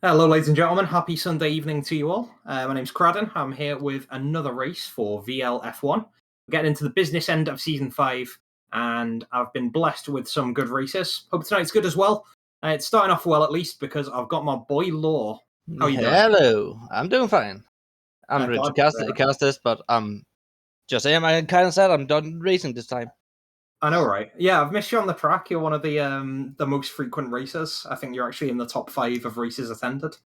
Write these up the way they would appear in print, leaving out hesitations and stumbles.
Hello, ladies and gentlemen. Happy Sunday evening to you all. My name's Cradden. I'm here with another race for VLF1. We're getting into the business end of Season 5, and I've been blessed with some good races. Hope tonight's good as well. It's starting off well, at least, because I've got my boy Law. How are you doing? Hello, I'm doing fine. I'm ready to Glad to cast this, but I'm just saying I'm kind of sad I'm done racing this time. I know, right? Yeah, I've missed you on the track. You're one of the most frequent racers. I think you're actually in the top 5 of races attended.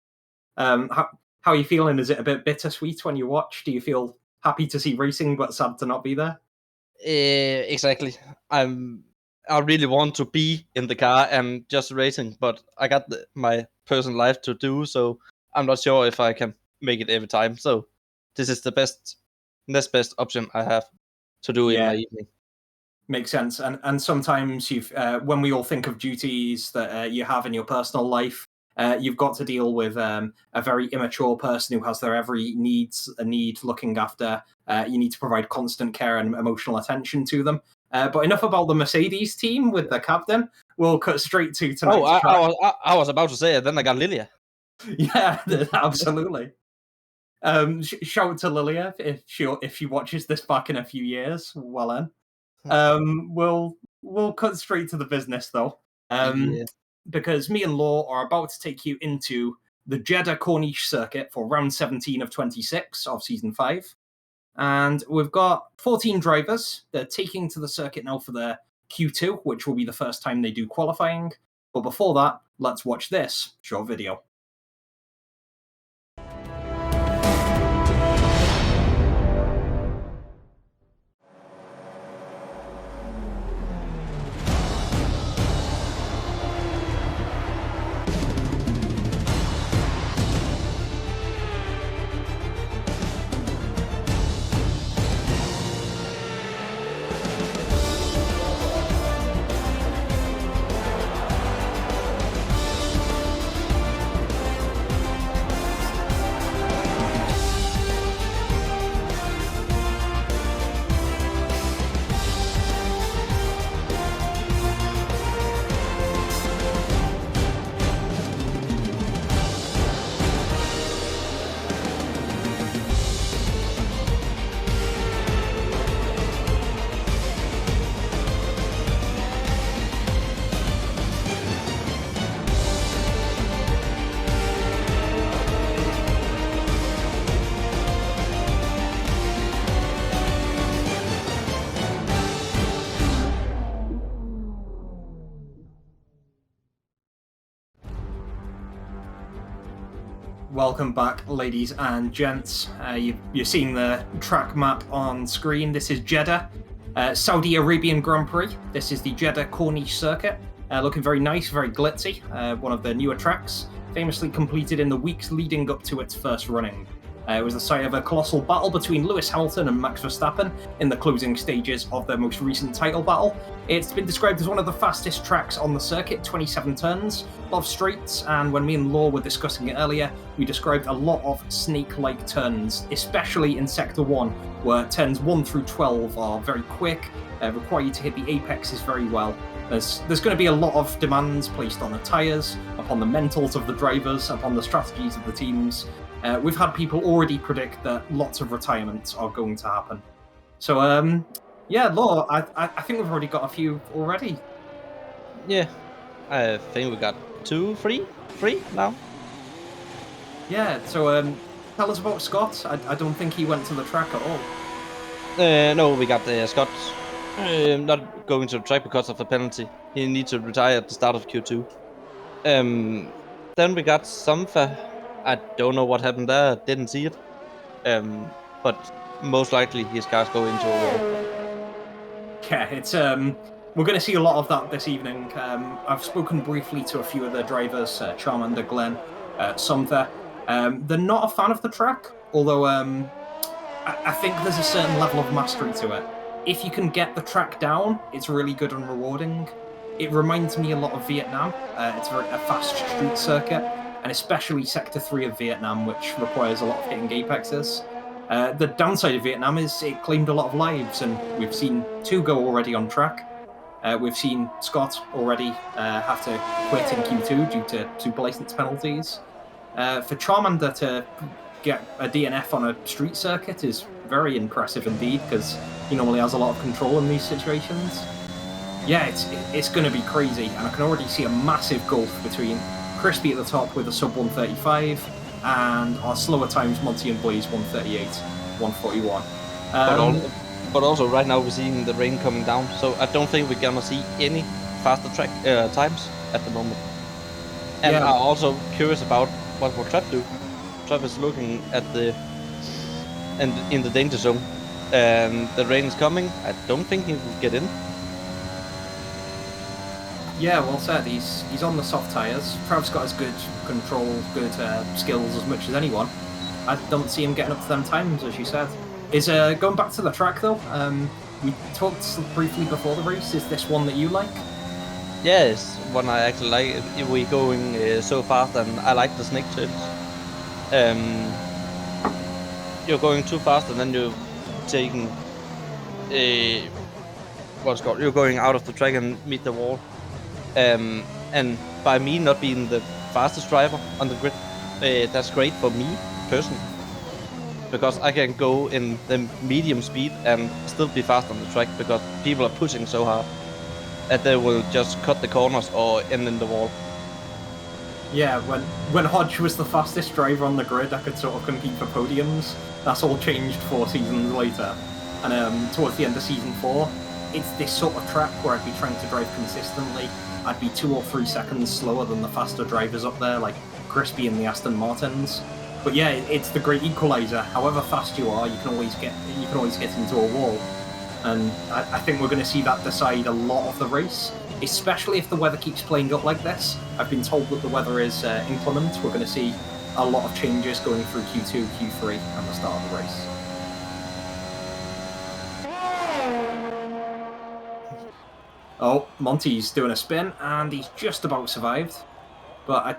How are you feeling? Is it a bit bittersweet when you watch? Do you feel happy to see racing but sad to not be there? Exactly. I really want to be in the car and just racing, but I got my personal life to do, so I'm not sure if I can make it every time. So this is the next best option I have to do in my evening. Makes sense. And sometimes when we all think of duties that you have in your personal life, you've got to deal with a very immature person who has their every need looking after. You need to provide constant care and emotional attention to them. But enough about the Mercedes team with the captain. We'll cut straight to tonight's track. I was about to say it, then I got Lilia. Yeah, absolutely. Shout to Lilia if she watches this back in a few years. Well then. We'll cut straight to the business though, because me and Law are about to take you into the Jeddah Corniche circuit for round 17 of 26 of season 5, and we've got 14 drivers. They're taking to the circuit now for their Q2, which will be the first time they do qualifying. But before that, let's watch this short video. Welcome back, ladies and gents. You're seeing the track map on screen. This is Jeddah, Saudi Arabian Grand Prix. This is the Jeddah Corniche circuit. Looking very nice, very glitzy. One of the newer tracks, famously completed in the weeks leading up to its first running. It was the site of a colossal battle between Lewis Hamilton and Max Verstappen in the closing stages of their most recent title battle. It's been described as one of the fastest tracks on the circuit, 27 turns, a lot of straights, and when me and Law were discussing it earlier, we described a lot of snake-like turns, especially in Sector 1, where turns 1 through 12 are very quick, require you to hit the apexes very well. There's going to be a lot of demands placed on the tyres, upon the mentals of the drivers, upon the strategies of the teams. We've had people already predict that lots of retirements are going to happen. So, Law, I think we've already got a few already. Yeah, I think we got 2, 3 now. Yeah, so tell us about Scott. I don't think he went to the track at all. No, we got Scott not going to the track because of the penalty. He needs to retire at the start of Q2. Then we got Samfa. I don't know what happened there. Didn't see it. But most likely his car's go into a wall. Yeah, it's we're going to see a lot of that this evening. I've spoken briefly to a few of the drivers, Charmander, Glenn, Samfa. They're not a fan of the track, although I think there's a certain level of mastery to it. If you can get the track down, it's really good and rewarding. It reminds me a lot of Vietnam. It's a fast street circuit, and especially Sector 3 of Vietnam, which requires a lot of hitting apexes. The downside of Vietnam is it claimed a lot of lives, and we've seen 2 go already on track. We've seen Scott already have to quit in Q2 due to super license penalties. For Charmander to get a DNF on a street circuit is very impressive indeed, because he normally has a lot of control in these situations. Yeah, it's going to be crazy, and I can already see a massive gulf between Crispy at the top with a sub 135 and our slower times Monty and Blaze 138, 141. But also right now we're seeing the rain coming down, so I don't think we're gonna see any faster track times at the moment. And I'm also curious about what will Trap do. Trap is looking at in the danger zone, and the rain is coming. I don't think he will get in. Yeah, well said. He's on the soft tyres. Trav's got as good control, good skills as much as anyone. I don't see him getting up to them times, as you said. Is going back to the track though? We talked briefly before the race. Is this one that you like? Yes, one I actually like. We're going so fast, and I like the snake turns. You're going too fast, and then you're taking what's called. You're going out of the track and meet the wall. And by me not being the fastest driver on the grid, that's great for me personally, because I can go in the medium speed and still be fast on the track, because people are pushing so hard that they will just cut the corners or end in the wall. Yeah, when Hodge was the fastest driver on the grid, I could sort of compete for podiums. That's all changed 4 seasons later. And towards the end of season 4, it's this sort of track where I'd be trying to drive consistently. I'd be 2 or 3 seconds slower than the faster drivers up there, like Crispy and the Aston Martins. But yeah, it's the great equalizer. However fast you are, you can always get into a wall. And I think we're going to see that decide a lot of the race, especially if the weather keeps playing up like this. I've been told that the weather is inclement. We're going to see a lot of changes going through Q2, Q3, and the start of the race. Oh, Monty's doing a spin, and he's just about survived. But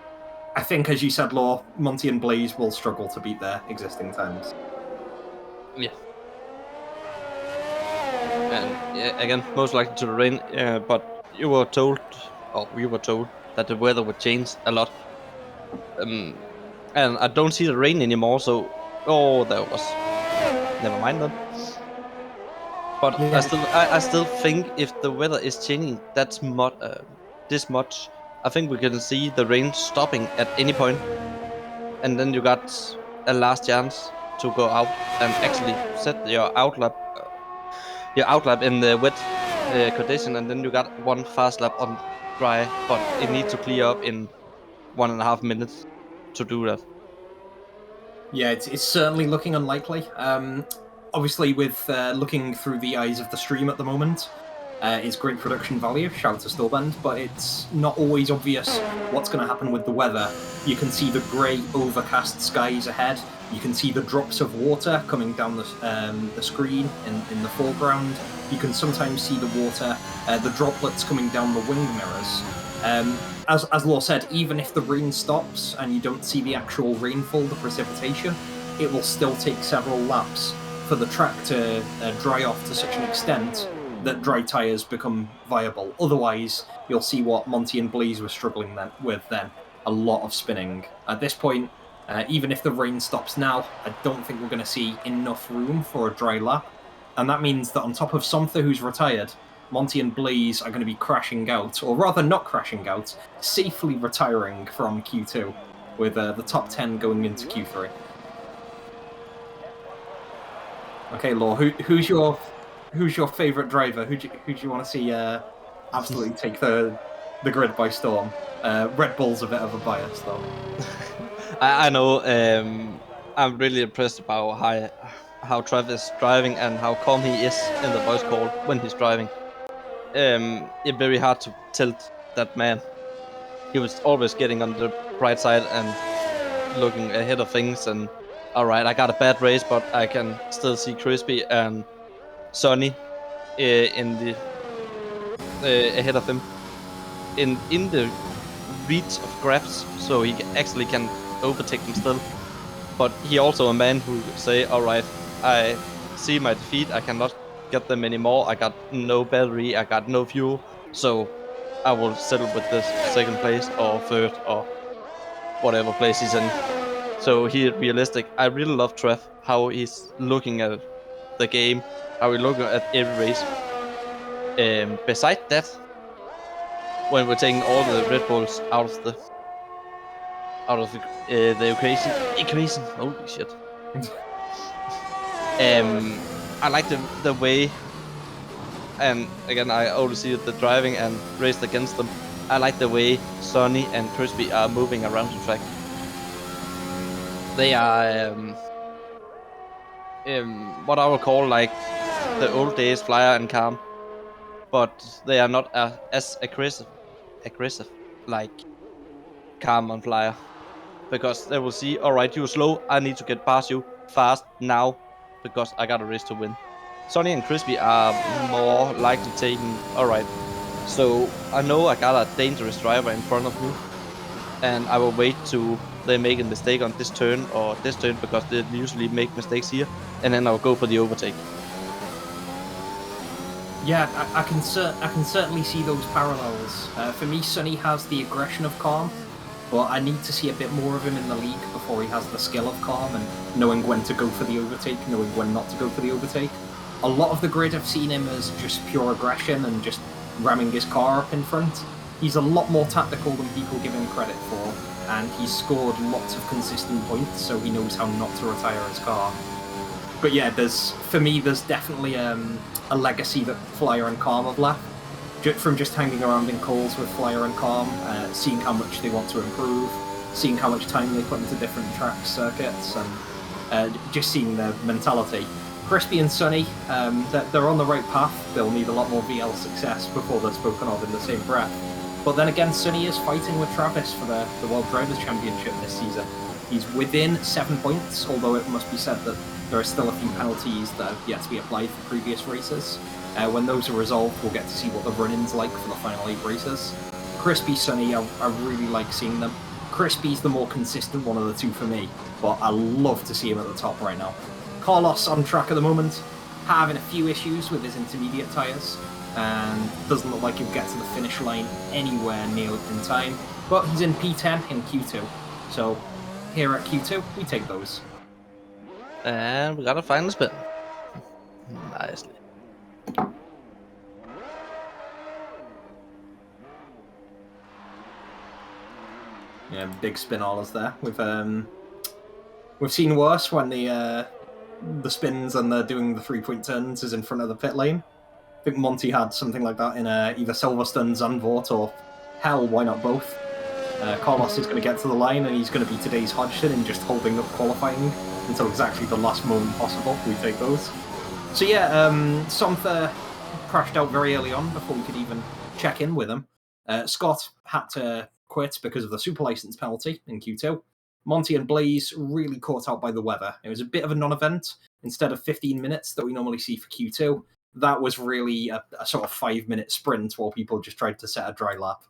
I think, as you said, Law, Monty and Blaze will struggle to beat their existing times. Yeah. And yeah, again, most likely to the rain. But we were told that the weather would change a lot. And I don't see the rain anymore. So, that was. Never mind then. But yeah. I still think if the weather is changing this much, I think we can see the rain stopping at any point, and then you got a last chance to go out and actually set your outlap in the wet condition, and then you got one fast lap on dry, but it needs to clear up in 1.5 minutes to do that. Yeah, it's certainly looking unlikely. Obviously, with looking through the eyes of the stream at the moment, it's great production value, shout to Stillbend, but it's not always obvious what's going to happen with the weather. You can see the grey, overcast skies ahead. You can see the drops of water coming down the screen in the foreground. You can sometimes see the water, the droplets coming down the wing mirrors. As Law said, even if the rain stops and you don't see the actual rainfall, the precipitation, it will still take several laps for the track to dry off to such an extent that dry tyres become viable. Otherwise, you'll see what Monty and Blaze were struggling with then, a lot of spinning. At this point, even if the rain stops now, I don't think we're going to see enough room for a dry lap. And that means that on top of Somtha, who's retired, Monty and Blaze are going to be crashing out, or rather not crashing out, safely retiring from Q2, with the top 10 going into Q3. Okay, Law, who's your favourite driver? Who do you want to see absolutely take the grid by storm? Red Bull's a bit of a bias, though. I know. I'm really impressed about how Trav is driving and how calm he is in the voice call when he's driving. It's very hard to tilt that man. He was always getting on the bright side and looking ahead of things. And all right, I got a bad race, but I can still see Crispy and Sonny in the ahead of him in the reach of grabs, so he actually can overtake them still. But he also a man who say, all right, I see my defeat. I cannot get them anymore. I got no battery. I got no fuel. So I will settle with this second place or third or whatever place he's in. So he's realistic. I really love Trev, how he's looking at the game, how he's looking at every race. Besides that, when we're taking all the Red Bulls out of the equation, holy shit. I like the way, and again I only see the driving and raced against them. I like the way Sonny and Crispy are moving around the track. They are what I would call like the old days Flyer and Calm, but they are not as aggressive like Calm and Flyer, because they will see, all right, you're slow, I need to get past you fast now because I got a race to win. Sonny and Crispy are more likely taking, all right, so I know I got a dangerous driver in front of me, and I will wait till they make a mistake on this turn or this turn, because they usually make mistakes here, and then I'll go for the overtake. Yeah, I can certainly see those parallels. For me, Sonny has the aggression of Calm, but I need to see a bit more of him in the league before he has the skill of Calm and knowing when to go for the overtake, knowing when not to go for the overtake. A lot of the grid I've seen him as just pure aggression and just ramming his car up in front. He's a lot more tactical than people give him credit for, and he's scored lots of consistent points, so he knows how not to retire his car. But yeah, there's definitely a legacy that Flyer and Calm have left. From just hanging around in calls with Flyer and Calm, seeing how much they want to improve, seeing how much time they put into different track circuits, and just seeing their mentality. Crispy and Sonny, they're on the right path. They'll need a lot more VL success before they're spoken of in the same breath. But then again, Sonny is fighting with Travis for the World Drivers' Championship this season. He's within 7 points, although it must be said that there are still a few penalties that have yet to be applied for previous races. When those are resolved, we'll get to see what the run-in's like for the final 8 races. Crispy, Sonny, I really like seeing them. Crispy's the more consistent one of the two for me, but I love to see him at the top right now. Carlos on track at the moment, having a few issues with his intermediate tyres, and doesn't look like he'll get to the finish line anywhere near in time, but he's in P10 in Q2, so here at Q2, we take those. And we got a final spin. Nicely. Yeah, big spin allers there. We've seen worse when the spins and the doing the 3-point turns is in front of the pit lane. I think Monty had something like that in either Silverstone, Zandvoort, or hell, why not both? Carlos is going to get to the line, and he's going to be today's Hodgson and just holding up qualifying until exactly the last moment possible. We take those. So yeah, Somther crashed out very early on before we could even check in with him. Scott had to quit because of the super license penalty in Q2. Monty and Blaze really caught out by the weather. It was a bit of a non-event. Instead of 15 minutes that we normally see for Q2, that was really a sort of 5-minute sprint while people just tried to set a dry lap.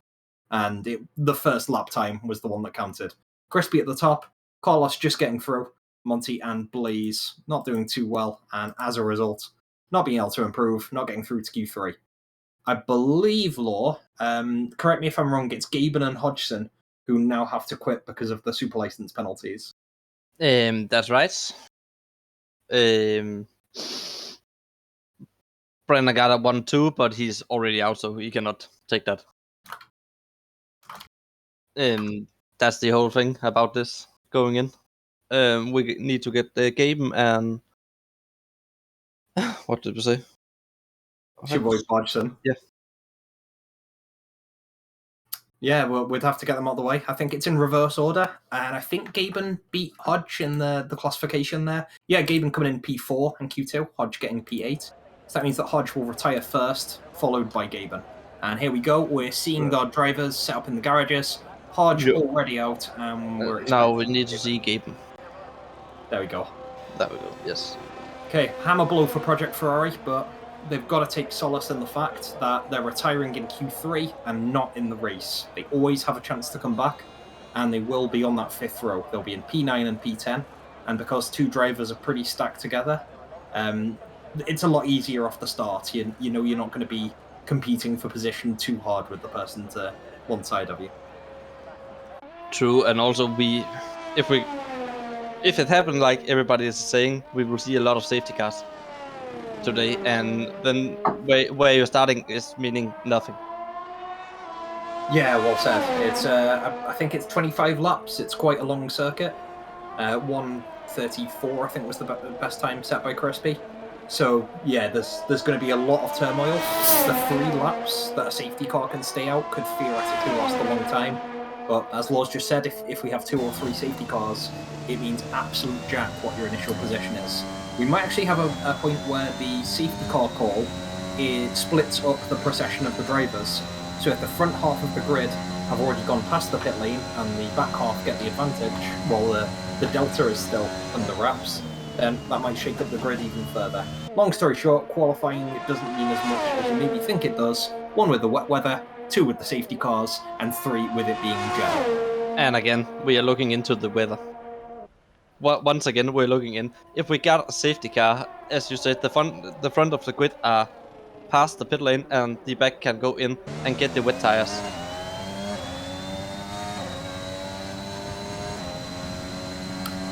And the first lap time was the one that counted. Crispy at the top, Carlos just getting through, Monty and Blaze not doing too well, and as a result, not being able to improve, not getting through to Q3. I believe, Law, correct me if I'm wrong, it's Gaben and Hodgson who now have to quit because of the super license penalties. That's right. Brenner got a 1-2, but he's already out, so he cannot take that. That's the whole thing about this going in. We need to get the Gaben and what did we say? Your boy Hodgson. Yeah. Yeah, well, we'd have to get them out of the way. I think it's in reverse order, and I think Gaben beat Hodge in the classification there. Yeah, Gaben coming in P4 and Q2, Hodge getting P8. So that means that Hodge will retire first, followed by Gaben. And here we go, we're seeing our drivers set up in the garages. Hodge already out, and we're now we need to see Gaben. There we go. There we go, yes. Okay, hammer blow for Project Ferrari, but they've got to take solace in the fact that they're retiring in Q3 and not in the race. They always have a chance to come back, and they will be on that 5th row. They'll be in P9 and P10, and because 2 drivers are pretty stacked together, it's a lot easier off the start. You know you're not going to be competing for position too hard with the person to one side of you. True, and also if we if it happened like everybody is saying, we will see a lot of safety cars today, and then where you're starting is meaning nothing. Yeah, well said. It's I think it's 25 laps. It's quite a long circuit. 1:34, I think, was the best time set by Crispy. So yeah, there's going to be a lot of turmoil. The 3 laps that a safety car can stay out could theoretically last a long time. But as Laws just said, if we have 2 or 3 safety cars, it means absolute jack what your initial position is. We might actually have a point where the safety car call splits up the procession of the drivers. So if the front half of the grid have already gone past the pit lane and the back half get the advantage while the delta is still under wraps, then that might shake up the grid even further. Long story short, qualifying doesn't mean as much as you maybe think it does. 1 with the wet weather, 2 with the safety cars, and 3 with it being Jeddah. And again, we are looking into the weather. Once again, we're looking in. If we got a safety car, as you said, the front of the grid are past the pit lane, and the back can go in and get the wet tires.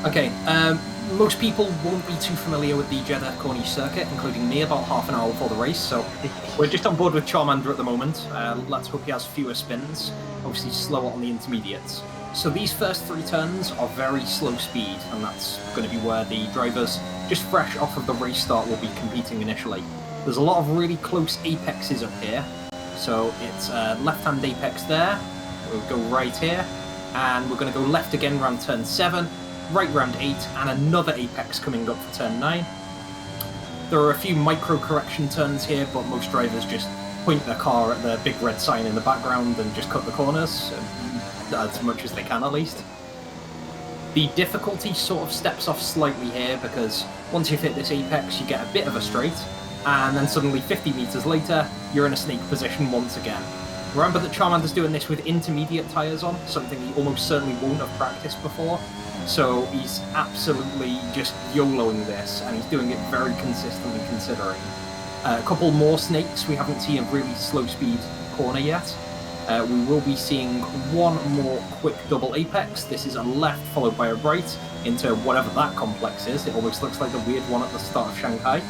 Okay, most people won't be too familiar with the Jeddah Corniche circuit, including me, about half an hour before the race, so we're just on board with Charmander at the moment. Let's hope he has fewer spins, obviously slower on the intermediates. So these first 3 turns are very slow speed, and that's going to be where the drivers, just fresh off of the race start, will be competing initially. There's a lot of really close apexes up here, so it's left-hand apex there, we'll go right here, and we're going to go left again around turn 7, right round 8, and another apex coming up for turn 9. There are a few micro correction turns here, but most drivers just point their car at the big red sign in the background and just cut the corners, as much as they can at least. The difficulty sort of steps off slightly here, because once you've hit this apex you get a bit of a straight, and then suddenly 50 meters later you're in a snake position once again. Remember that Charmander's doing this with intermediate tyres on, something he almost certainly won't have practiced before. So he's absolutely just YOLOing this, and he's doing it very consistently considering. A couple more snakes, we haven't seen a really slow speed corner yet. We will be seeing 1 more quick double apex. This is a left followed by a right into whatever that complex is. It almost looks like the weird one at the start of Shanghai.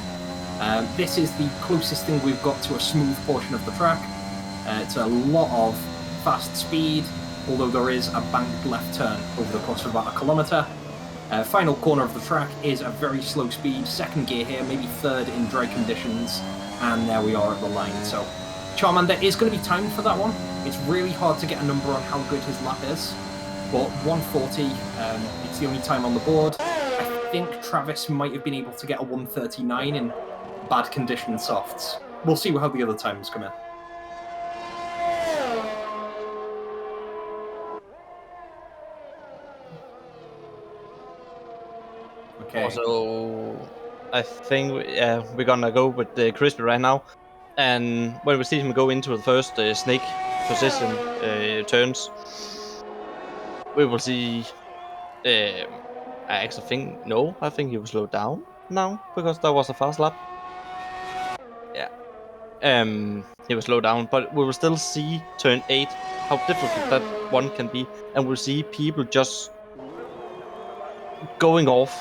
This is the closest thing we've got to a smooth portion of the track. It's a lot of fast speed, although there is a banked left turn over the course of about 1 kilometre. Final corner of the track is a very slow speed, 2nd gear here, maybe 3rd in dry conditions, and there we are at the line. So Charmander is going to be timed for that one. It's really hard to get a number on how good his lap is, but 140, it's the only time on the board. I think Travis might have been able to get a 139 in bad condition softs. We'll see how the other times come in. Okay. Also, I think we're gonna go with the Crispy right now, and when we see him go into the first snake position turns, we will see. I actually think I think he will slow down now because that was a fast lap. Yeah, he will slow down, but we will still see turn 8 how difficult that one can be, and we'll see people just going off.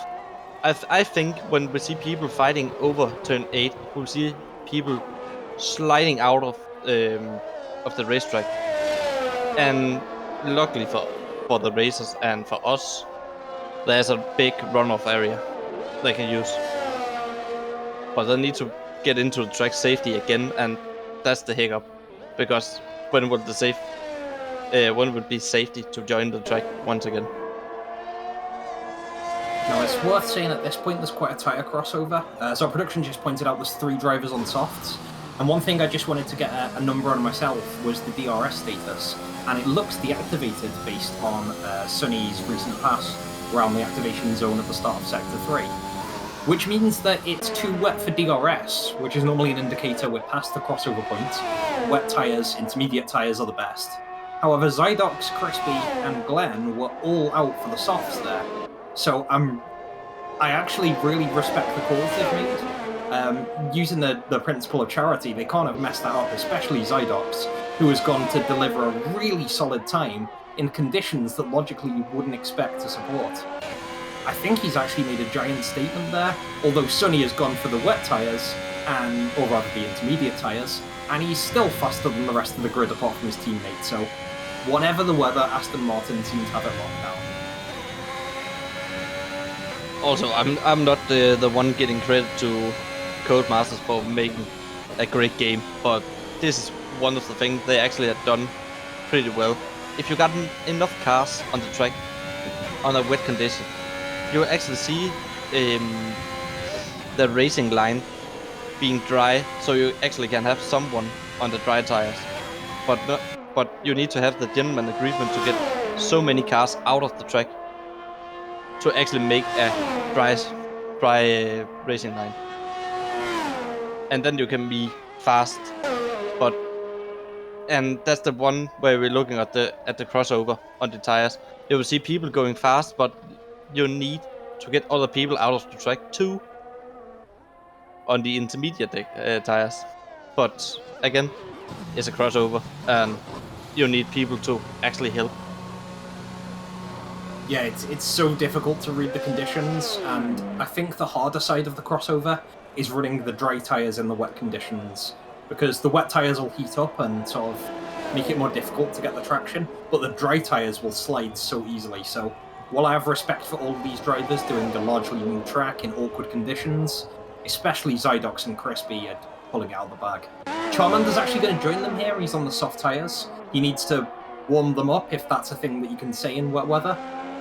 I think when we see people fighting over turn 8, we'll see people sliding out of the racetrack. And luckily for the racers and for us, there's a big runoff area they can use. But they need to get into the track safety again, and that's the hiccup. Because when would be safety to join the track once again? Now, it's worth saying at this point there's quite a tighter crossover. So our production just pointed out there's 3 drivers on softs. And one thing I just wanted to get a number on myself was the DRS status. And it looks deactivated based on Sunny's recent pass around the activation zone at the start of Sector 3. Which means that it's too wet for DRS, which is normally an indicator we're past the crossover point. Wet tyres, intermediate tyres are the best. However, Zydox, Crispy, and Glenn were all out for the softs there. So I actually really respect the calls they've made. Using the principle of charity, they can't have messed that up, especially Zydox, who has gone to deliver a really solid time in conditions that logically you wouldn't expect to support. I think he's actually made a giant statement there, although Sonny has gone for the wet tyres, or rather the intermediate tyres, and he's still faster than the rest of the grid apart from his teammate, so whatever the weather, Aston Martin seems to have it locked down. Also, I'm not the one getting credit to Codemasters for making a great game, but this is one of the things they actually have done pretty well. If you got enough cars on the track on a wet condition, you actually see the racing line being dry, so you actually can have someone on the dry tires. But you need to have the gentleman agreement to get so many cars out of the track to actually make a dry racing line, and then you can be fast. And that's the one where we're looking at the crossover on the tires. You will see people going fast, but you need to get other people out of the track too on the intermediate tires. But again, it's a crossover, and you need people to actually help. Yeah, it's so difficult to read the conditions, and I think the harder side of the crossover is running the dry tyres in the wet conditions, because the wet tyres will heat up and sort of make it more difficult to get the traction, but the dry tyres will slide so easily. So while I have respect for all of these drivers doing a largely new track in awkward conditions, especially Zydox and Crispy are pulling it out of the bag. Charmander's actually going to join them here. He's on the soft tyres. He needs to warm them up, if that's a thing that you can say in wet weather.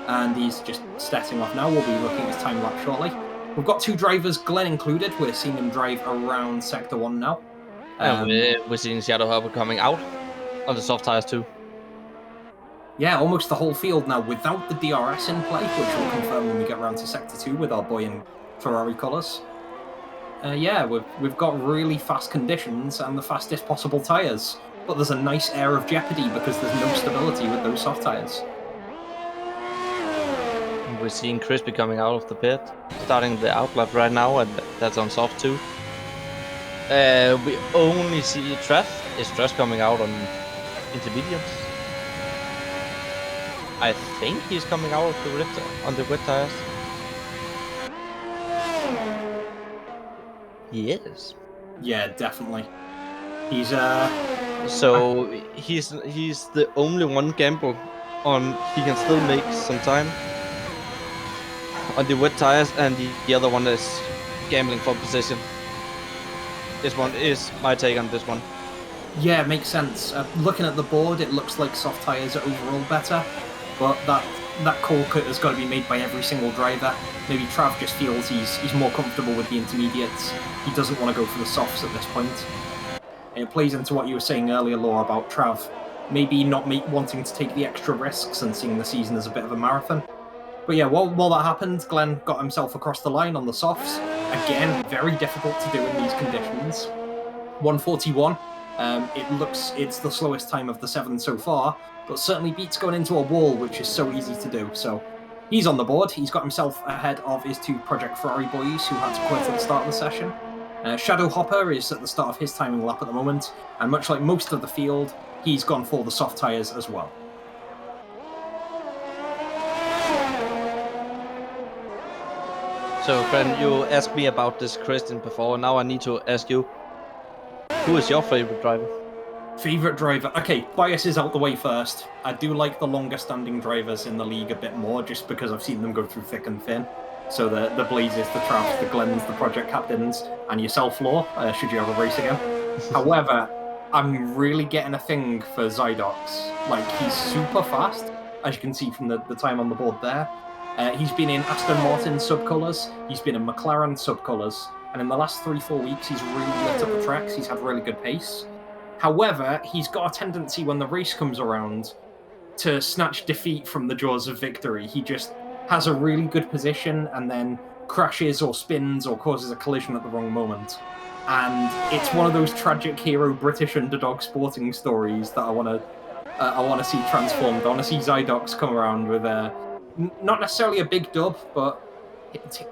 And he's just setting off now. We'll be looking at his time lapse shortly. We've got two drivers, Glenn included. We're seeing him drive around Sector 1 now. And we're seeing Shadow Hopper coming out on the soft tires too. Yeah, almost the whole field now without the DRS in play, which we'll confirm when we get around to Sector 2 with our boy in Ferrari colours. Yeah, we've got really fast conditions and the fastest possible tyres. But there's a nice air of jeopardy because there's no stability with those soft tyres. We're seeing Crispy coming out of the pit, starting the outlap right now, and that's on soft too. We only see Trav. Is Trav coming out on intermediates? I think he's coming out of the rift on the wet tires. Yes. Yeah, definitely. He's So he's the only one gamble on he can still make some time on the wet tires, and the other one is gambling for position. This one is my take on this one. Yeah, makes sense. Looking at the board, it looks like soft tyres are overall better, but that call cut has got to be made by every single driver. Maybe Trav just feels he's more comfortable with the intermediates. He doesn't want to go for the softs at this point. And it plays into what you were saying earlier, Laura, about Trav maybe not wanting to take the extra risks and seeing the season as a bit of a marathon. But yeah, while that happened, Glenn got himself across the line on the softs. Again, very difficult to do in these conditions. 141. It's the slowest time of the 7 so far, but certainly beats going into a wall, which is so easy to do. So he's on the board. He's got himself ahead of his two Project Ferrari boys who had to quit at the start of the session. Shadow Hopper is at the start of his timing lap at the moment, and much like most of the field, he's gone for the soft tyres as well. So, friend, you asked me about this question before. Now I need to ask you, who is your favorite driver? Favorite driver? Okay, bias is out the way first. I do like the longer standing drivers in the league a bit more, just because I've seen them go through thick and thin. So the Blazes, the Travs, the Glens, the Project Captains, and yourself, Law, should you have a race again. However, I'm really getting a thing for Zydox. Like, he's super fast, as you can see from the time on the board there. He's been in Aston Martin subcolours, he's been in McLaren subcolours, and in the last 3-4 weeks he's really lit up the tracks, he's had really good pace. However, he's got a tendency when the race comes around to snatch defeat from the jaws of victory. He just has a really good position and then crashes or spins or causes a collision at the wrong moment. And it's one of those tragic hero British underdog sporting stories that I want to see transformed. I want to see Zydox come around with not necessarily a big dub, but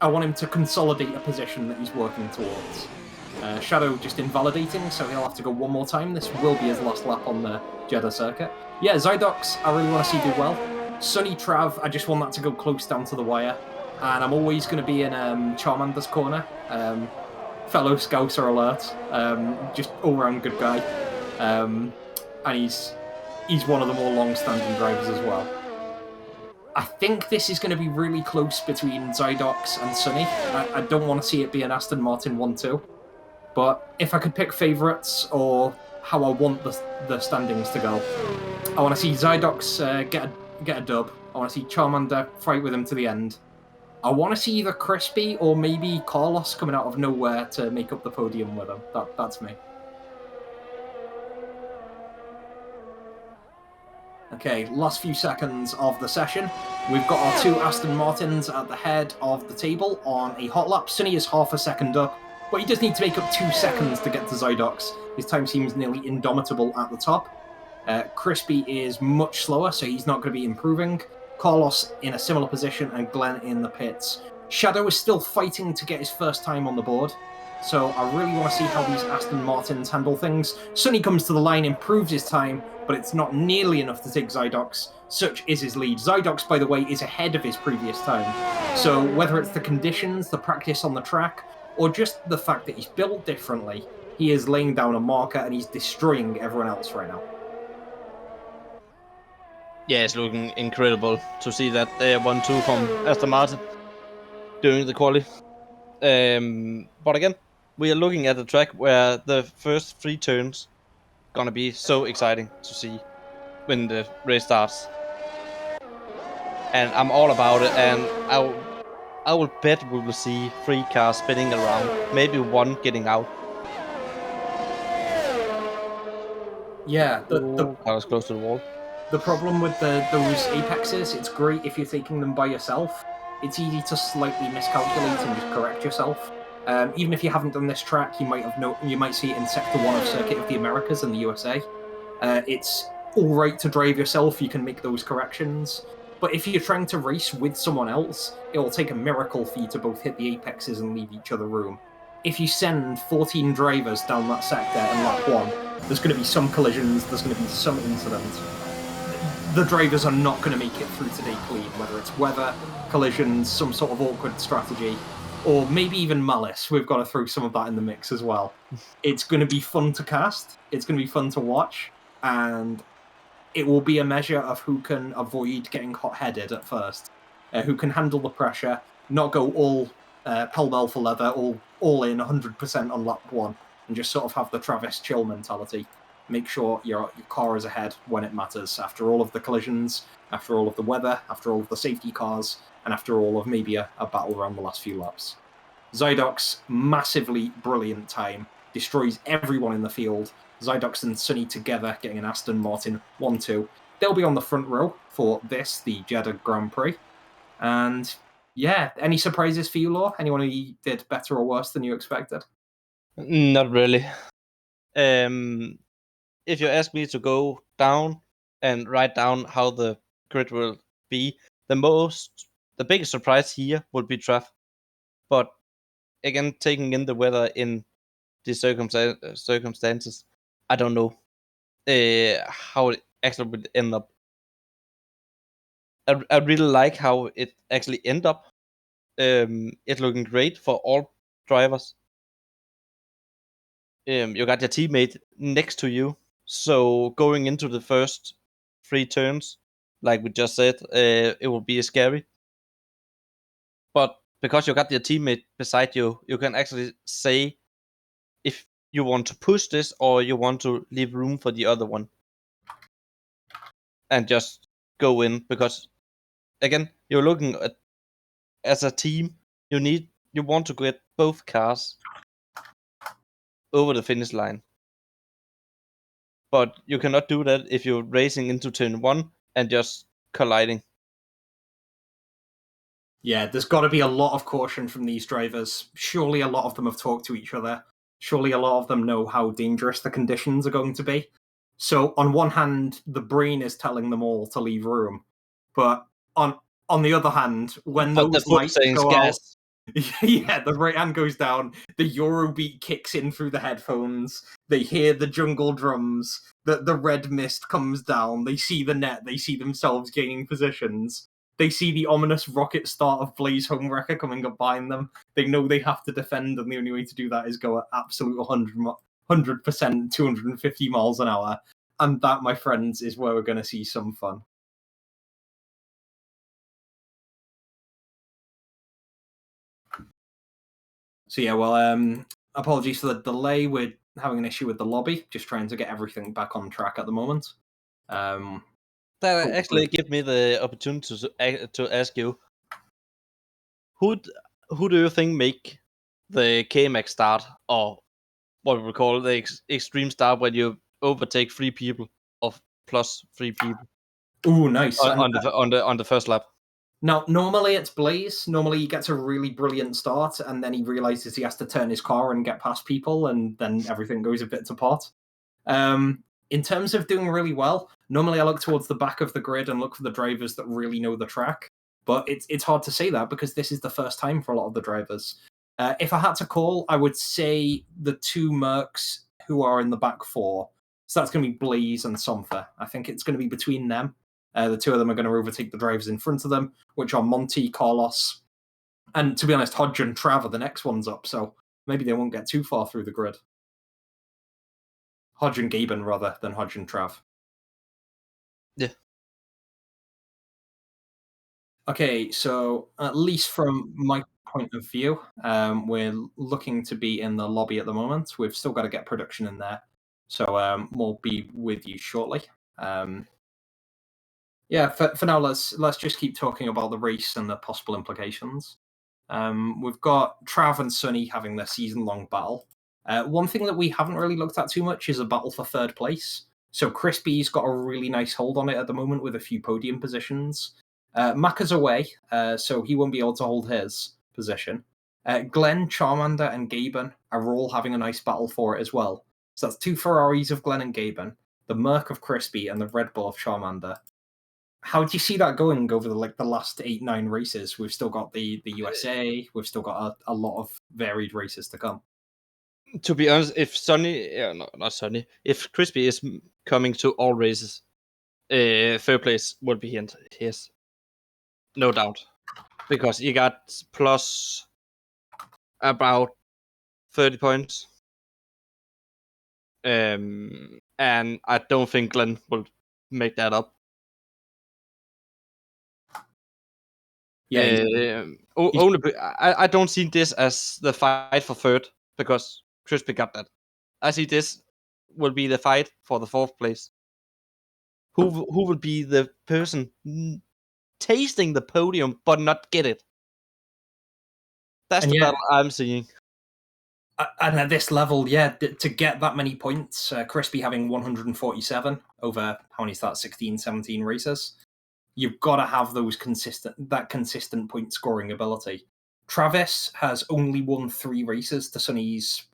I want him to consolidate a position that he's working towards. Shadow just invalidating, so he'll have to go one more time. This will be his last lap on the Jeddah circuit. Yeah, Zydox, I really want to see do well. Sunny Trav, I just want that to go close down to the wire. and I'm always going to be in Charmander's corner. Fellow Scouser alert. Just all-round good guy. And he's one of the more long-standing drivers as well. I think this is going to be really close between Zydox and Sunny. I don't want to see it be an Aston Martin 1-2. But if I could pick favourites or how I want the standings to go, I want to see Zydox get a dub. I want to see Charmander fight with him to the end. I want to see either Crispy or maybe Carlos coming out of nowhere to make up the podium with him. That's me. Okay, last few seconds of the session. We've got our 2 Aston Martins at the head of the table on a hot lap. Sunny is half a second up, but he does need to make up 2 seconds to get to Zydox. His time seems nearly indomitable at the top. Crispy is much slower, so he's not going to be improving. Carlos in a similar position, and Glenn in the pits. Shadow is still fighting to get his first time on the board, so I really want to see how these Aston Martins handle things. Sunny comes to the line, improves his time, but it's not nearly enough to take Zydox. Such is his lead. Zydox, by the way, is ahead of his previous time. So whether it's the conditions, the practice on the track, or just the fact that he's built differently, he is laying down a marker and he's destroying everyone else right now. Yeah, it's looking incredible to see that 1-2 from Aston Martin during the quali. But again, we are looking at a track where the first 3 turns gonna be so exciting to see when the race starts. And I'm all about it, and I will bet we will see 3 cars spinning around, maybe 1 getting out. Yeah, the car is close to the wall. The problem with those apexes, it's great if you're taking them by yourself. It's easy to slightly miscalculate and just correct yourself. Even if you haven't done this track, you might see it in Sector 1 of Circuit of the Americas in the USA. It's all right to drive yourself, you can make those corrections. But if you're trying to race with someone else, it will take a miracle for you to both hit the apexes and leave each other room. If you send 14 drivers down that sector in lap 1, there's going to be some collisions, there's going to be some incidents. The drivers are not going to make it through today clean, whether it's weather, collisions, some sort of awkward strategy, or maybe even malice. We've got to throw some of that in the mix as well. It's going to be fun to cast, it's going to be fun to watch, and it will be a measure of who can avoid getting hot-headed at first, who can handle the pressure, not go all pell-mell for leather, all in 100% on lap 1, and just sort of have the Travis chill mentality. Make sure your car is ahead when it matters, after all of the collisions, after all of the weather, after all of the safety cars, and after all of maybe a battle around the last few laps. Zydox, massively brilliant time, destroys everyone in the field. Zydox and Sunny together getting an Aston Martin 1-2. They'll be on the front row for this, the Jeddah Grand Prix. And yeah, any surprises for you, Law? Anyone who did better or worse than you expected? Not really. If you ask me to go down and write down how the grid will be, the biggest surprise here would be Trav. But again, taking in the weather in the circumstances, I don't know how it actually would end up. I really like how it actually end up. It's looking great for all drivers. You got your teammate next to you, so going into the first 3 turns, like we just said, it will be scary. But because you got your teammate beside you, you can actually say if you want to push this or you want to leave room for the other one, and just go in. Because again, you're looking at as a team, you want to get both cars over the finish line. But you cannot do that if you're racing into turn 1 and just colliding. Yeah, there's got to be a lot of caution from these drivers. Surely a lot of them have talked to each other. Surely a lot of them know how dangerous the conditions are going to be. So on one hand, the brain is telling them all to leave room. But on the other hand, when those lights go out, yeah, the right hand goes down, the Eurobeat kicks in through the headphones, they hear the jungle drums, the red mist comes down, they see the net, they see themselves gaining positions. They see the ominous rocket start of Blaze Homewrecker coming up behind them. They know they have to defend, and the only way to do that is go at absolute 100%, 250 miles an hour. And that, my friends, is where we're going to see some fun. So yeah, well, apologies for the delay. We're having an issue with the lobby, just trying to get everything back on track at the moment. That actually give me the opportunity to ask you, who do you think make the KMX start, or what we call the extreme start, when you overtake 3 people of plus 3 people? Ooh, nice. On the first lap. Now, normally it's Blaze. Normally he gets a really brilliant start, and then he realizes he has to turn his car and get past people, and then everything goes a bit to pot. In terms of doing really well, normally I look towards the back of the grid and look for the drivers that really know the track. But it's hard to say that because this is the first time for a lot of the drivers. If I had to call, I would say the 2 Mercs who are in the back 4. So that's going to be Blaze and Somther. I think it's going to be between them. The 2 of them are going to overtake the drivers in front of them, which are Monty, Carlos, and to be honest, Hodge and Trav are the next ones up, so maybe they won't get too far through the grid. Hodge and Gaben, rather, than Hodge and Trav. Yeah. Okay, so at least from my point of view, we're looking to be in the lobby at the moment. We've still got to get production in there, so we'll be with you shortly. Yeah, for now, let's just keep talking about the race and the possible implications. We've got Trav and Sunny having their season-long battle. One thing that we haven't really looked at too much is a battle for third place. So Crispy's got a really nice hold on it at the moment with a few podium positions. Macca's away, so he won't be able to hold his position. Glenn, Charmander, and Gaben are all having a nice battle for it as well. So that's 2 Ferraris of Glenn and Gaben, the Merc of Crispy, and the Red Bull of Charmander. How do you see that going over the last 8-9 races? We've still got the USA. We've still got a lot of varied races to come. To be honest, if Sunny, not Sunny, if Crispy is coming to all races, third place would be his, no doubt, because he got plus about 30 points. And I don't think Glenn will make that up. Yeah. Only I don't see this as the fight for third, because Crispy got that. I see this will be the fight for the 4th place. Who will be the person tasting the podium but not get it? That's the battle I'm seeing. And at this level, yeah, to get that many points, Crispy having 147 over, how many is that, 16, 17 races, you've got to have that consistent point scoring ability. Travis has only won 3 races to Sunny's,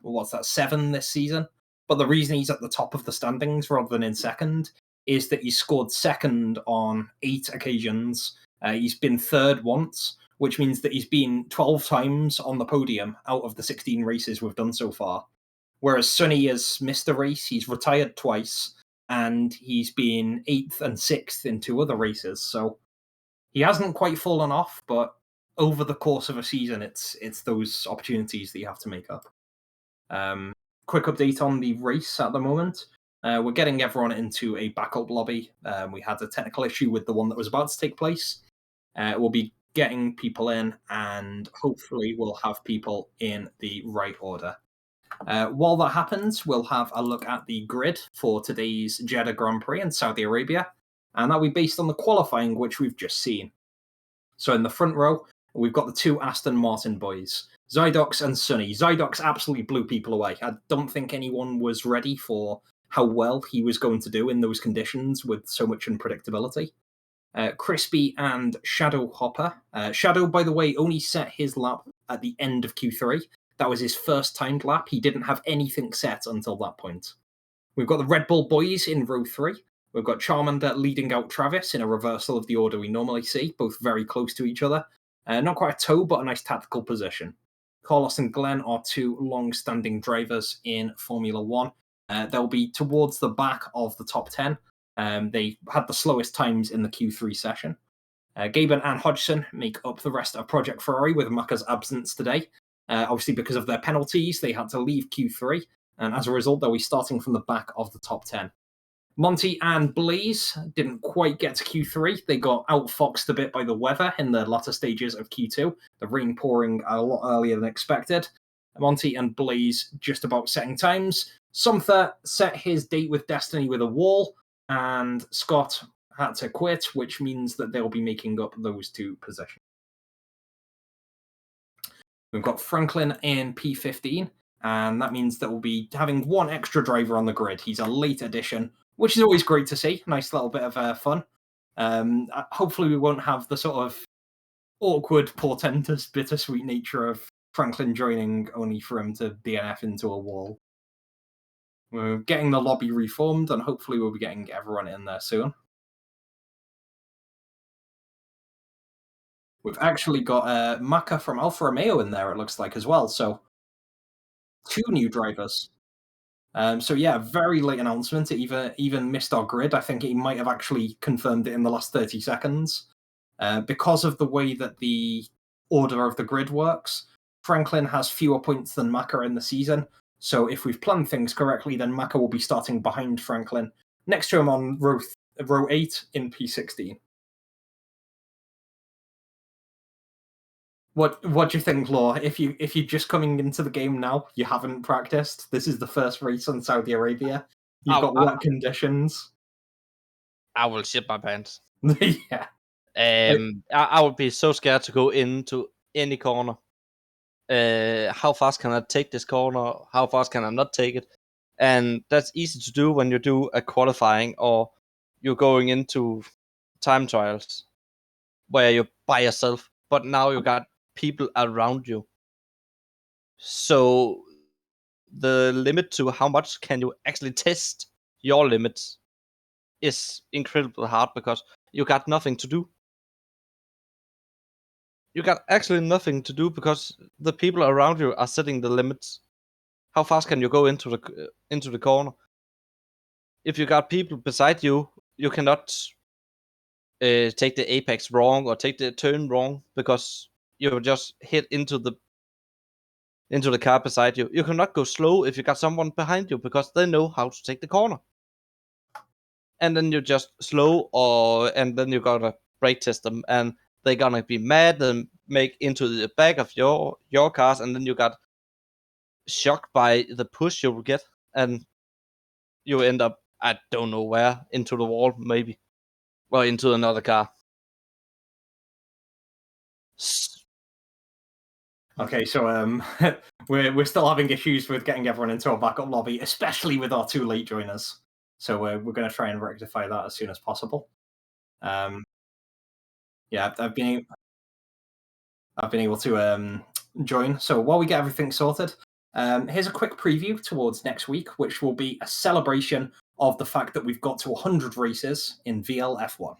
7 this season. But the reason he's at the top of the standings rather than in second is that he's scored second on 8 occasions. He's been third once, which means that he's been 12 times on the podium out of the 16 races we've done so far. Whereas Sunny has missed a race, he's retired twice, and he's been 8th and 6th in 2 other races. So he hasn't quite fallen off, but over the course of a season, it's those opportunities that you have to make up. Quick update on the race at the moment. We're getting everyone into a backup lobby. We had a technical issue with the one that was about to take place. We'll be getting people in, and hopefully we'll have people in the right order. While that happens, we'll have a look at the grid for today's Jeddah Grand Prix in Saudi Arabia, and that'll be based on the qualifying which we've just seen. So in the front row, we've got the 2 Aston Martin boys, Zydox and Sunny. Zydox absolutely blew people away. I don't think anyone was ready for how well he was going to do in those conditions with so much unpredictability. Crispy and Shadow Hopper. Shadow, by the way, only set his lap at the end of Q3. That was his first timed lap. He didn't have anything set until that point. We've got the Red Bull boys in row 3. We've got Charmander leading out Travis in a reversal of the order we normally see, both very close to each other. Not quite a toe, but a nice tactical position. Carlos and Glenn are 2 long-standing drivers in Formula 1. They'll be towards the back of the top 10. They had the slowest times in the Q3 session. Gaben and Hodgson make up the rest of Project Ferrari with Macca's absence today. Obviously, because of their penalties, they had to leave Q3, and as a result, they'll be starting from the back of the top 10. Monty and Blaze didn't quite get to Q3. They got outfoxed a bit by the weather in the latter stages of Q2, the rain pouring a lot earlier than expected. Monty and Blaze just about setting times. Sumther set his date with Destiny with a wall, and Scott had to quit, which means that they'll be making up those two positions. We've got Franklin in P15, and that means that we'll be having one extra driver on the grid. He's a late addition, which is always great to see. Nice little bit of fun. Hopefully we won't have the sort of awkward, portentous, bittersweet nature of Franklin joining only for him to DNF into a wall. We're getting the lobby reformed, and hopefully we'll be getting everyone in there soon. We've actually got Macca from Alfa Romeo in there, it looks like, as well. So 2 new drivers. So yeah, very late announcement. It even missed our grid. I think he might have actually confirmed it in the last 30 seconds. Because of the way that the order of the grid works, Franklin has fewer points than Macca in the season. So if we've planned things correctly, then Macca will be starting behind Franklin, next to him on row 8 in P16. What do you think, Law? If you're just coming into the game now, you haven't practiced. This is the first race on Saudi Arabia. You've got wet conditions. I will shit my pants. Yeah. I would be so scared to go into any corner. How fast can I take this corner? How fast can I not take it? And that's easy to do when you do a qualifying or you're going into time trials where you're by yourself. But now you got people around you. So the limit to how much can you actually test your limits is incredibly hard because you got nothing to do. You got actually nothing to do because the people around you are setting the limits. How fast can you go into the corner? If you got people beside you, you cannot take the apex wrong or take the turn wrong because you just hit into the car beside you. You cannot go slow if you got someone behind you because they know how to take the corner. And then you just slow, and then you gotta brake test them, and they're gonna be mad and make into the back of your cars, and then you got shocked by the push you will get, and you end up, I don't know where, into the wall maybe, or into another car. Okay, so we're still having issues with getting everyone into our backup lobby, especially with our 2 late joiners. So we're going to try and rectify that as soon as possible. Yeah, I've been able to join. So while we get everything sorted, here's a quick preview towards next week, which will be a celebration of the fact that we've got to 100 races in VLF1.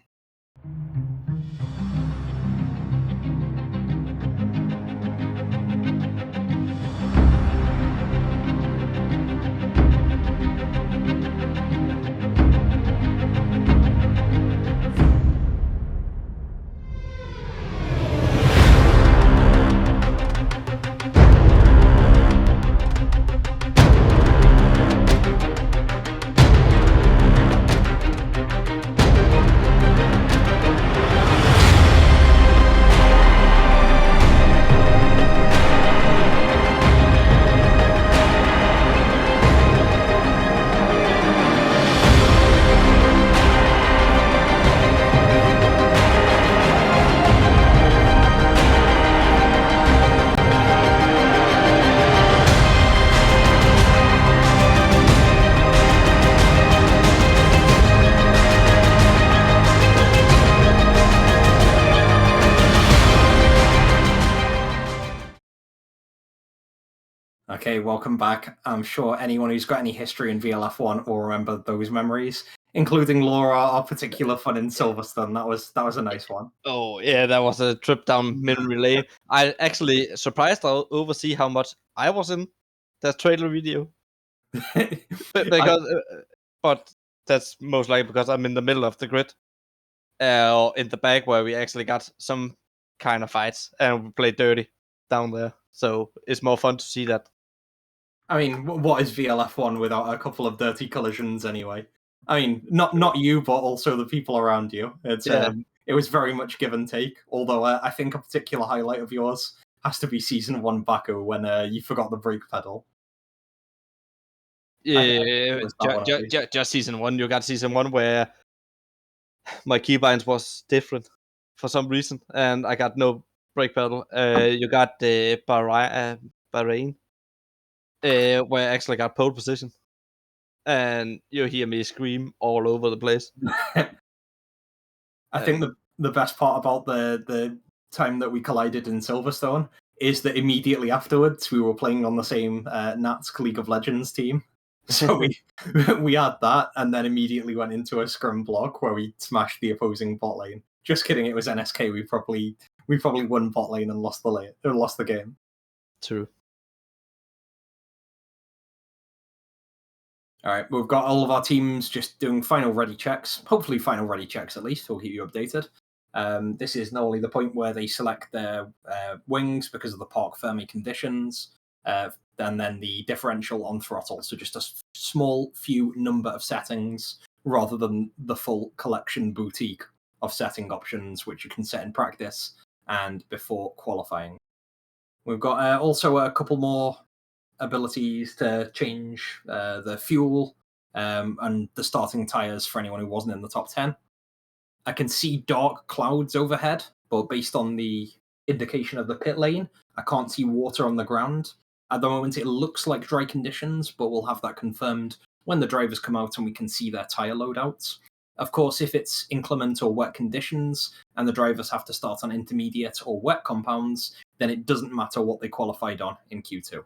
Okay, welcome back. I'm sure anyone who's got any history in VLF1 will remember those memories, including Laura, our particular fun in Silverstone. That was a nice one. Oh yeah, that was a trip down memory lane. I actually surprised to oversee how much I was in that trailer video. But that's most likely because I'm in the middle of the grid. in the back where we actually got some kind of fights and we played dirty down there. So it's more fun to see that. I mean, what is VLF1 without a couple of dirty collisions anyway? I mean, not you, but also the people around you. It was very much give and take. Although I think a particular highlight of yours has to be season 1 Baku when you forgot the brake pedal. Yeah, just season 1. You got season 1 where my keybinds was different for some reason, and I got no brake pedal. You got the Bahrain, where I actually got pole position, and you hear me scream all over the place. I think the best part about the time that we collided in Silverstone is that immediately afterwards we were playing on the same Nats League of Legends team. So we had that, and then immediately went into a scrum block where we smashed the opposing bot lane. Just kidding, it was NSK. We probably won bot lane and lost the game. True. All right, we've got all of our teams just doing final ready checks. Hopefully, final ready checks at least. We'll keep you updated. This is not only the point where they select their wings because of the park Fermi conditions, and then the differential on throttle. So just a small few number of settings rather than the full collection boutique of setting options, which you can set in practice and before qualifying. We've got also a couple more abilities to change the fuel and the starting tires for anyone who wasn't in the top 10. I can see dark clouds overhead, but based on the indication of the pit lane, I can't see water on the ground. At the moment, it looks like dry conditions, but we'll have that confirmed when the drivers come out and we can see their tyre loadouts. Of course, if it's inclement or wet conditions and the drivers have to start on intermediate or wet compounds, then it doesn't matter what they qualified on in Q2.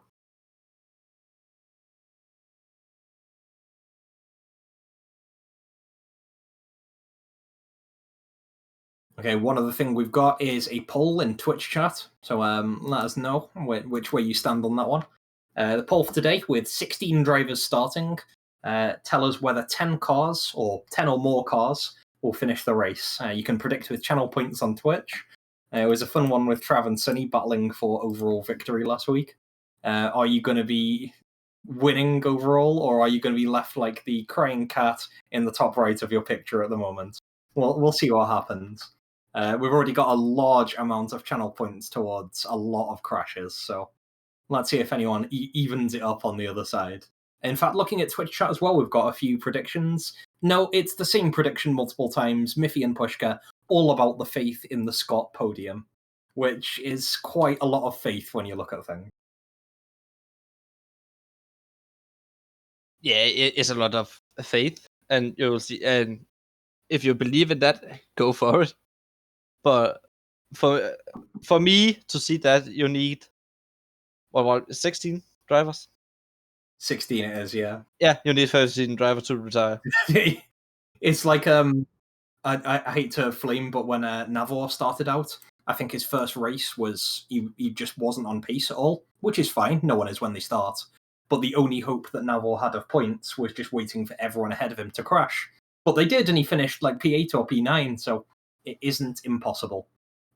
Okay, one other thing we've got is a poll in Twitch chat, so let us know which way you stand on that one. The poll for today, with 16 drivers starting, tell us whether 10 cars, or 10 or more cars, will finish the race. You can predict with channel points on Twitch. It was a fun one with Trav and Sunny battling for overall victory last week. Are you going to be winning overall, or are you going to be left like the crying cat in the top right of your picture at the moment? We'll see what happens. We've already got a large amount of channel points towards a lot of crashes, so let's see if anyone evens it up on the other side. In fact, looking at Twitch chat as well, we've got a few predictions. No, it's the same prediction multiple times, Miffy and Pushka, all about the faith in the Scott podium, which is quite a lot of faith when you look at things. Yeah, it's a lot of faith, and you'll see. And if you believe in that, go for it. But for me to see that, you need 16 drivers. 16 it is, yeah. Yeah, you need 13 drivers to retire. It's like I hate to flame, but when Navor started out, I think his first race was he just wasn't on pace at all, which is fine. No one is when they start. But the only hope that Navor had of points was just waiting for everyone ahead of him to crash. But they did, and he finished like P8 or P9, so it isn't impossible.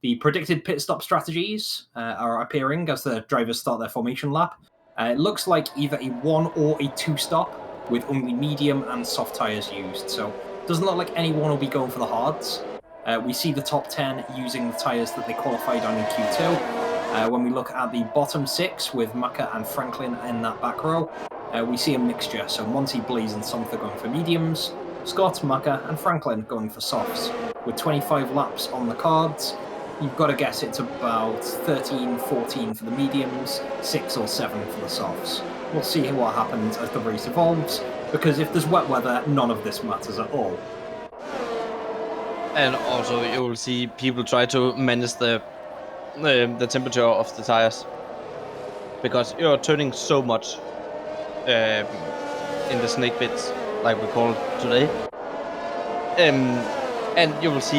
The predicted pit stop strategies are appearing as the drivers start their formation lap. It looks like either a 1 or a 2 stop with only medium and soft tyres used, so doesn't look like anyone will be going for the hards. We see the top 10 using the tyres that they qualified on in Q2. When we look at the bottom 6 with Maka and Franklin in that back row, we see a mixture. So Monty, Blaze and Somtha going for mediums, Scott, Maka and Franklin going for softs. With 25 laps on the cards, you've got to guess it's about 13, 14 for the mediums, 6 or 7 for the softs. We'll see what happens as the race evolves, because if there's wet weather, none of this matters at all. And also, you will see people try to manage the temperature of the tires, because you're turning so much in the snake pits, like we call it today. And you will see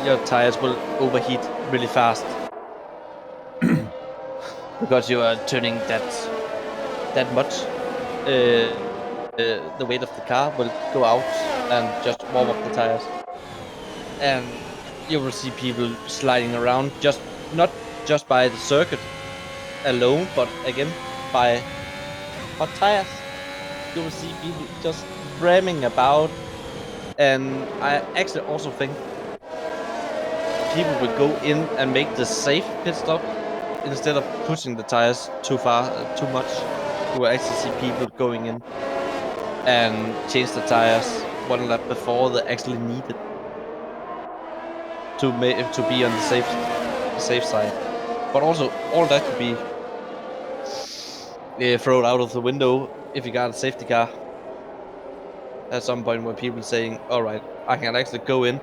your tires will overheat really fast because you are turning that much. The weight of the car will go out and just warm up the tires. and you will see people sliding around, not just by the circuit alone, but again by hot tires. You will see people just ramming about, and I actually also think people will go in and make the safe pit stop instead of pushing the tires too much. You will actually see people going in and change the tires one lap before they actually need it to be on the safe side. But also, all that could be thrown out of the window if you got a safety car at some point, where people saying, "All right, I can actually go in,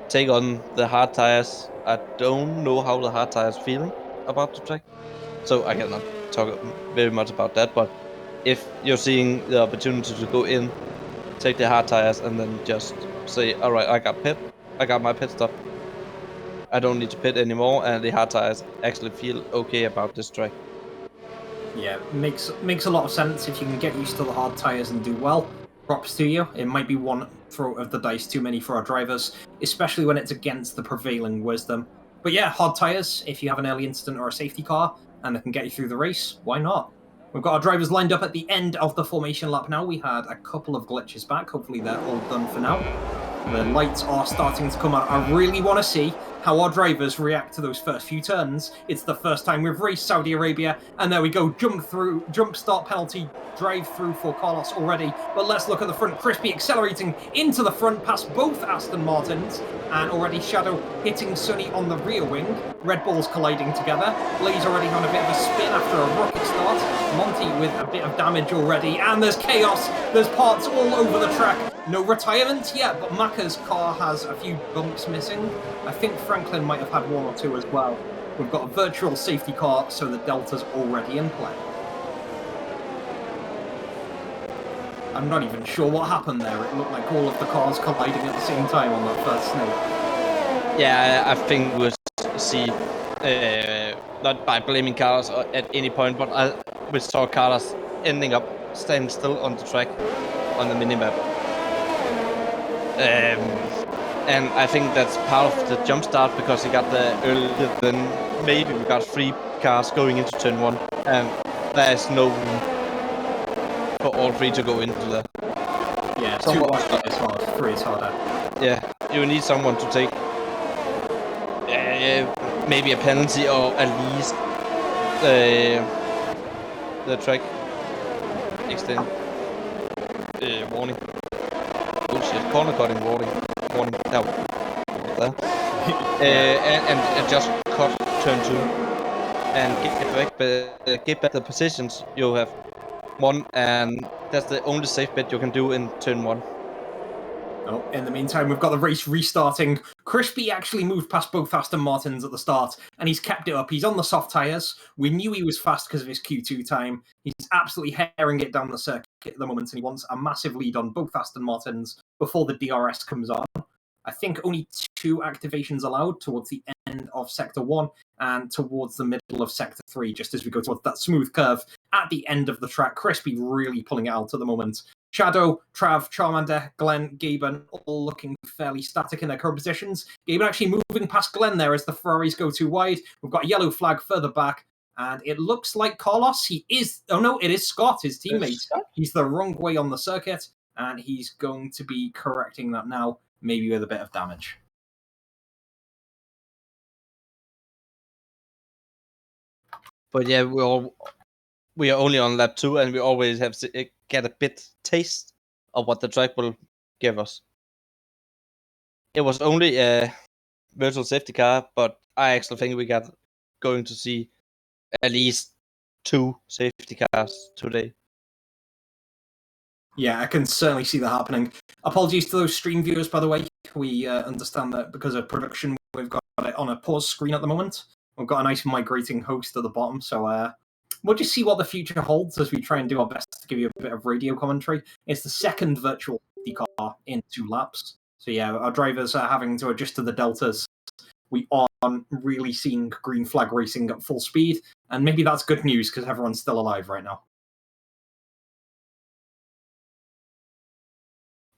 take on the hard tires." I don't know how the hard tires feeling about the track, so I cannot talk very much about that. But if you're seeing the opportunity to go in, take the hard tires, and then just say, "All right, I got my pit stop. I don't need to pit anymore," and the hard tires actually feel okay about this track. Yeah, makes a lot of sense if you can get used to the hard tires and do well. Props to you. It might be one throw of the dice too many for our drivers, especially when it's against the prevailing wisdom. But yeah, hard tires, if you have an early incident or a safety car and it can get you through the race, why not? We've got our drivers lined up at the end of the formation lap now. We had a couple of glitches back. Hopefully they're all done for now. The lights are starting to come out. I really want to see how our drivers react to those first few turns. It's the first time we've raced Saudi Arabia, and there we go, jump start penalty, drive through for Carlos already. But let's look at the front. Crispy accelerating into the front past both Aston Martins, and already Shadow hitting Sunny on the rear wing. Red Bulls colliding together. Blaze already having a bit of a spin after a rocket start. Monty with a bit of damage already, and there's chaos. There's parts all over the track. No retirement yet, but Macca's car has a few bumps missing. I think Franklin might have had one or two as well. We've got a virtual safety car, so the Delta's already in play. I'm not even sure what happened there. It looked like all of the cars colliding at the same time on that first snake. Yeah, I think we'll see, not by blaming Carlos at any point, but we saw Carlos ending up standing still on the track on the minimap. And I think that's part of the jump start, because he got the earlier than maybe we got 3 cars going into turn 1, and there's no room for all 3 to go into that. Yeah, 2 is hard, 3 is harder. Yeah, you need someone to take maybe a penalty, or at least the track extend warning. Oh shit, corner cutting warning. No. And just cut turn 2 and get back the positions you have won, and that's the only safe bet you can do in turn 1. Oh, in the meantime, we've got the race restarting. Crispy actually moved past both Aston Martins at the start, and he's kept it up. He's on the soft tyres. We knew he was fast because of his Q2 time. He's absolutely herring it down the circuit at the moment, and he wants a massive lead on both Aston Martins before the DRS comes on. I think only 2 activations allowed towards the end of Sector 1 and towards the middle of Sector 3, just as we go towards that smooth curve at the end of the track. Crispy really pulling it out at the moment. Shadow, Trav, Charmander, Glenn, Gaben, all looking fairly static in their current positions. Gaben actually moving past Glenn there as the Ferraris go too wide. We've got a yellow flag further back, and it looks like Carlos, it is Scott, his teammate. He's the wrong way on the circuit, and he's going to be correcting that now, maybe with a bit of damage. But yeah, we are only on lap 2, and we always have to get a bit taste of what the track will give us. It was only a virtual safety car, but I actually think we got going to see at least 2 safety cars today. Yeah, I can certainly see that happening. Apologies to those stream viewers, by the way. We understand that because of production, we've got it on a pause screen at the moment. We've got a nice migrating host at the bottom, so we'll just see what the future holds as we try and do our best to give you a bit of radio commentary. It's the second virtual safety car in 2 laps. So yeah, our drivers are having to adjust to the deltas. We aren't really seeing green flag racing at full speed, and maybe that's good news because everyone's still alive right now.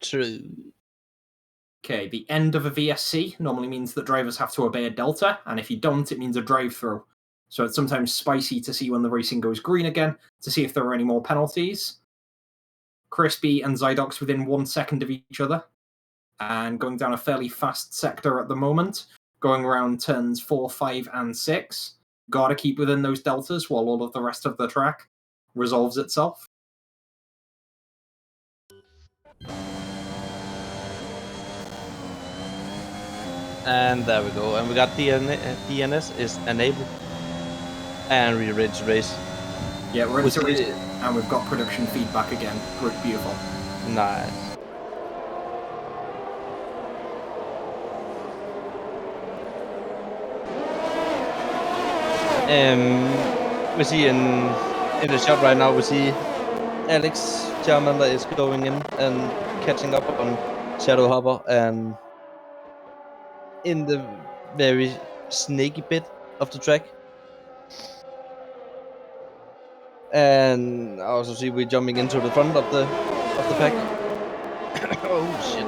True. Okay, the end of a VSC normally means that drivers have to obey a delta, and if you don't, it means a drive-through. So it's sometimes spicy to see when the racing goes green again, to see if there are any more penalties. Crispy and Zydox within 1 second of each other, and going down a fairly fast sector at the moment, going around turns 4, 5, and 6. Gotta keep within those deltas while all of the rest of the track resolves itself. And there we go. And we got DNS is enabled. And we're ready to race. Yeah, we're ready to race, and we've got production feedback again. Beautiful. Nice. We see in the shot right now, we see Alex Charmander is going in and catching up on Shadow Hopper, and in the very snaky bit of the track. And I also see we're jumping into the front of the pack. Oh shit.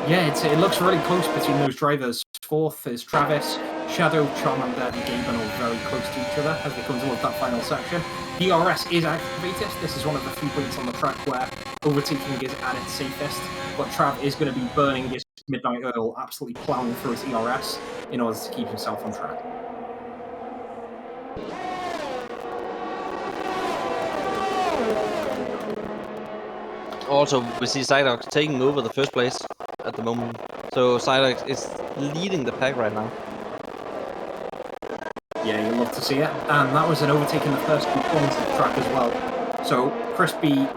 Yeah, it looks really close between those drivers. Fourth is Travis, Shadow, Charmander, and Gaben all very close to each other as they come towards that final section. DRS is activated. This is one of the few points on the track where overtaking is at its safest, but Trav is going to be burning his midnight oil, absolutely plowing through his ERS in order to keep himself on track. Also, we see Zydox taking over the first place at the moment. So Zydox is leading the pack right now. Yeah, you'd love to see it. And that was an overtake in the first 2 corners of the track as well. So Crispy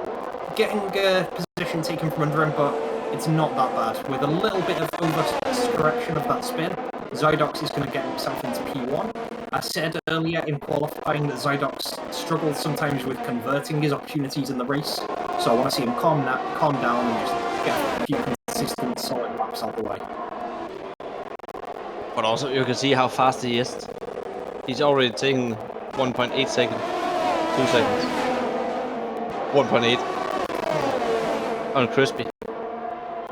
getting a position taken from under him, but it's not that bad. With a little bit of overcorrection of that spin, Zydox is going to get himself into P1. I said earlier in qualifying that Zydox struggles sometimes with converting his opportunities in the race, so I want to see him calm down and just get a few consistent, solid laps out the way. But also, you can see how fast he is. He's already taking 1.8 seconds, 2 seconds, 1.8 on Crispy,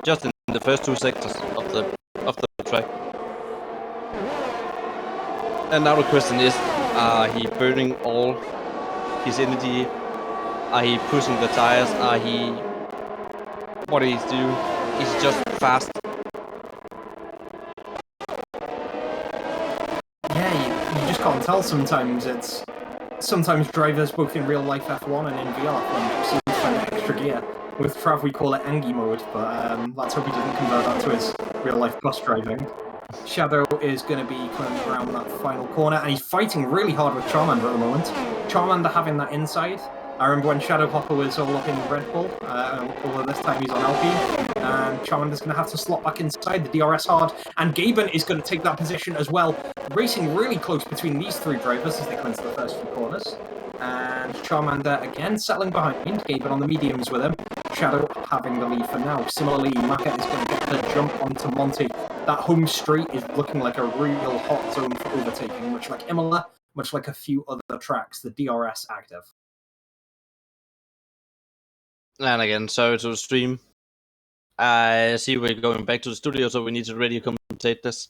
just in the first 2 sectors of the track. And now the question is, are he burning all his energy? Are he pushing the tires? What is he doing? Is he just fast? Yeah, you just can't tell sometimes. Sometimes drivers, both in real life F1 and in VR, seem to find extra gear. With Trav, we call it Angie mode, but let's hope he doesn't convert that to his real life bus driving. Shadow is going to be coming around that final corner, and he's fighting really hard with Charmander at the moment. Charmander having that inside. I remember when Shadow Hopper was all up in Red Bull, although this time he's on Alpine, and Charmander's going to have to slot back inside, the DRS hard, and Gaben is going to take that position as well, racing really close between these 3 drivers as they come into the first few corners. And Charmander again settling behind, Gaben on the mediums with him, Shadow having the lead for now. Similarly, Maka is going to get the jump onto Monty. That home straight is looking like a real hot zone for overtaking, much like Imola, much like a few other tracks, the DRS active. And again, sorry to the stream. I see we're going back to the studio, so we need to really commentate this.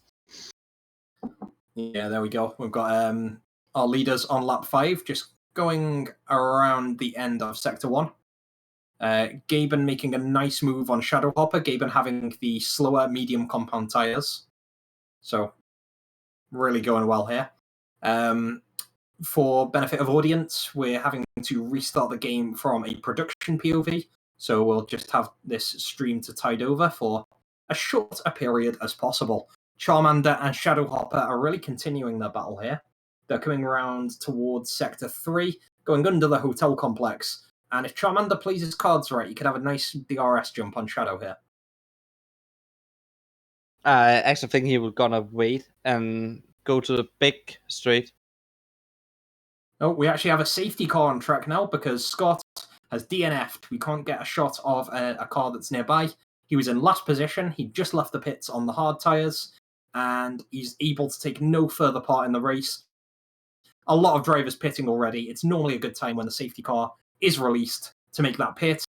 Yeah, there we go. We've got our leaders on lap 5, just going around the end of Sector 1. Gaben making a nice move on Shadow Hopper, Gaben having the slower medium compound tires. So, really going well here. For benefit of audience, we're having to restart the game from a production POV, so we'll just have this stream to tide over for as short a period as possible. Charmander and Shadow Hopper are really continuing their battle here. They're coming around towards Sector 3, going under the hotel complex, and if Charmander plays his cards right, he could have a nice DRS jump on Shadow here. I actually think he was gonna wait and go to the big straight. Oh, we actually have a safety car on track now because Scott has DNF'd. We can't get a shot of a car that's nearby. He was in last position. He just left the pits on the hard tyres, and he's able to take no further part in the race. A lot of drivers pitting already. It's normally a good time when the safety car is released to make that pit.